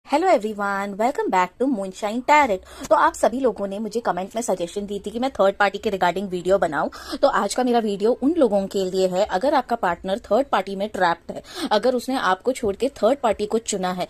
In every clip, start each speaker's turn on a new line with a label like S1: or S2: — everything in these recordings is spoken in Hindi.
S1: Hello everyone, welcome back to Moonshine Tarot. तो आप सभी लोगों ने मुझे कमेंट में सजेशन दी थी कि मैं थर्ड पार्टी के रिगार्डिंग वीडियो बनाऊं। तो आज का मेरा वीडियो उन लोगों के लिए है, अगर आपका पार्टनर थर्ड पार्टी में ट्रैप्ड है, अगर उसने आपको छोड़ के थर्ड पार्टी को चुना है,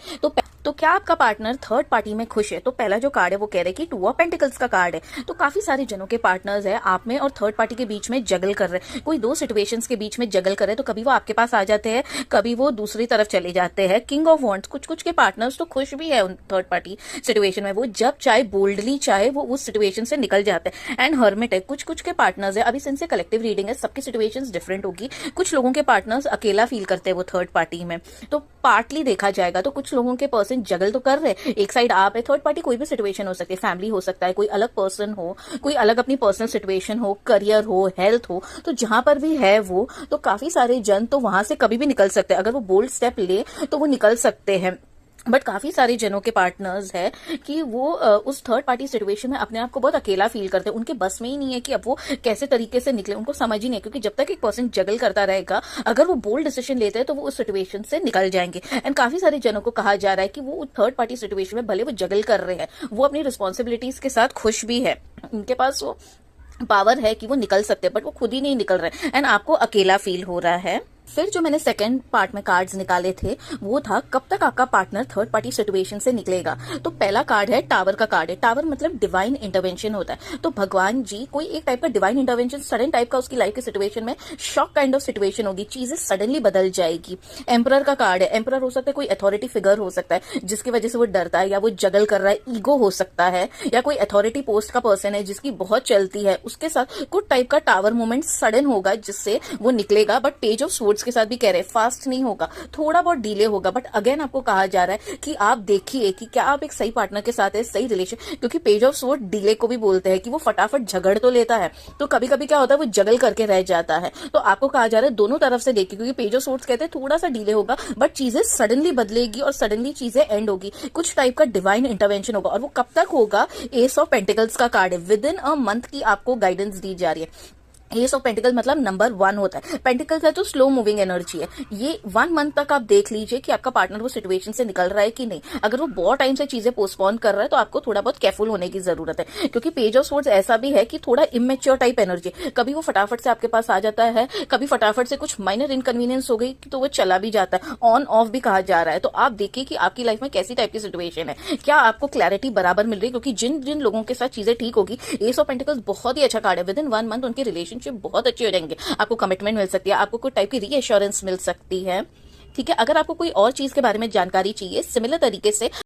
S1: तो क्या आपका पार्टनर थर्ड पार्टी में खुश है। तो पहला जो कार्ड है वो कह रहे हैं कि टू ऑफ पेंटिकल्स का कार्ड है। तो काफी सारे जनों के पार्टनर्स है आप में और थर्ड पार्टी के बीच में जगल कर रहे हैं, कोई दो सिचुएशंस के बीच में जगल कर रहे हैं। तो कभी वो आपके पास आ जाते हैं, कभी वो दूसरी तरफ चले जाते हैं। किंग ऑफ वॉन्ड्स, कुछ कुछ के पार्टनर्स तो खुश भी है उन थर्ड पार्टी सिचुएशन में, वो जब चाहे बोल्डली चाहे वो उस सिचुएशन से निकल जाते हैं। एंड हर्मिट है, कुछ कुछ के पार्टनर्स है, अभी सिंस से कलेक्टिव रीडिंग है, सबकी सिचुएशंस डिफरेंट होगी। कुछ लोगों के पार्टनर्स अकेला फील करते हैं वो थर्ड पार्टी में। तो पार्टली देखा जाएगा तो कुछ लोगों के पर्सन जगल तो कर रहे हैं, एक साइड आप है, थर्ड पार्टी कोई भी सिचुएशन हो सकती है, फैमिली हो सकता है, कोई अलग पर्सन हो, कोई अलग अपनी पर्सनल सिचुएशन हो, करियर हो, हेल्थ हो। तो जहां पर भी है वो, तो काफी सारे जन तो वहां से कभी भी निकल सकते हैं, अगर वो बोल्ड स्टेप ले तो वो निकल सकते हैं। बट काफी सारे जनों के पार्टनर्स है कि वो उस थर्ड पार्टी सिचुएशन में अपने आप को बहुत अकेला फील करते हैं, उनके बस में ही नहीं है कि अब वो कैसे तरीके से निकले, उनको समझ ही नहीं है। क्योंकि जब तक एक पर्सन जगल करता रहेगा, अगर वो बोल्ड डिसीजन लेते हैं तो वो उस सिचुएशन से निकल जाएंगे। एंड काफी सारे जनों को कहा जा रहा है कि वो थर्ड पार्टी सिचुएशन में भले वो जगल कर रहे हैं, वो अपनी रिस्पॉन्सिबिलिटीज के साथ खुश भी है, उनके पास वो पावर है कि वो निकल सकते हैं, बट वो खुद ही नहीं निकल रहे एंड आपको अकेला फील हो रहा है। फिर जो मैंने सेकंड पार्ट में कार्ड्स निकाले थे वो था कब तक आपका पार्टनर थर्ड पार्टी सिचुएशन से निकलेगा। तो पहला कार्ड है टावर का कार्ड है। टावर मतलब डिवाइन इंटरवेंशन होता है। तो भगवान जी कोई एक टाइप का डिवाइन इंटरवेंशन, सडन टाइप का उसकी लाइफ की सिचुएशन में शॉक काइंड ऑफ सिचुएशन होगी, चीजें सडनली बदल जाएगी। एम्परर का कार्ड है। एम्परर हो सकता है कोई अथॉरिटी फिगर हो सकता है जिसकी वजह से वो डरता है या वो जगल कर रहा है, ईगो हो सकता है, या कोई अथॉरिटी पोस्ट का पर्सन है जिसकी बहुत चलती है, उसके साथ कुछ टाइप का टावर मूवमेंट सडन होगा जिससे वो निकलेगा। बट पेज ऑफ स्वॉर्ड्स के साथ भी कह रहे हैं फास्ट नहीं होगा, थोड़ा बहुत डिले होगा। बट अगेन आपको कहा जा रहा है कि आप देखिए कि क्या आप एक सही पार्टनर के साथ है, सही रिलेशन। क्योंकि पेज ऑफ स्वॉर्ड डिले को भी बोलते हैं कि वो फटाफट झगड़ तो लेता है, तो कभी कभी क्या होता है वो जगल करके रह जाता है। तो आपको कहा जा रहा है दोनों तरफ से देखिए, क्योंकि पेज ऑफ स्वॉर्ड्स कहते हैं थोड़ा सा डिले होगा बट चीजें सडनली बदलेगी और सडनली चीजें एंड होगी, कुछ टाइप का डिवाइन इंटरवेंशन होगा। और वो कब तक होगा, एस ऑफ पेंटिकल्स का कार्ड है, विद इन अ मंथ की आपको गाइडेंस दी जा रही है। एस ऑफ पेंटिकल मतलब नंबर 1 होता है। पेंटिकल्स है तो स्लो मूविंग एनर्जी है। ये 1 मंथ तक आप देख लीजिए कि आपका पार्टनर वो सिचुएशन से निकल रहा है कि नहीं। अगर वो बहुत टाइम से चीजें पोस्टपोन कर रहा है तो आपको थोड़ा बहुत केयरफुल होने की जरूरत है, क्योंकि पेज ऑफ स्वॉर्ड्स ऐसा भी है कि थोड़ा इमेच्योर टाइप एनर्जी, कभी वो फटाफट से आपके पास आ जाता है, कभी फटाफट से कुछ माइनर इनकन्वीनियंस हो गई तो वो चला भी जाता है, ऑन ऑफ भी कहा जा रहा है। तो आप देखिए कि आपकी लाइफ में कैसी टाइप की सिचुएशन है, क्या आपको क्लैरिटी बराबर मिल रही है। क्योंकि जिन जिन लोगों के साथ चीजें ठीक होगी, एस ऑफ पेंटिकल्स बहुत ही अच्छा कार्ड है, विद इन 1 मंथ उनकी रिलेशनशिप बहुत अच्छी हो जाएंगे, आपको कमिटमेंट मिल सकती है, आपको कोई टाइप की रीएश्योरेंस मिल सकती है। ठीक है, अगर आपको कोई और चीज के बारे में जानकारी चाहिए सिमिलर तरीके से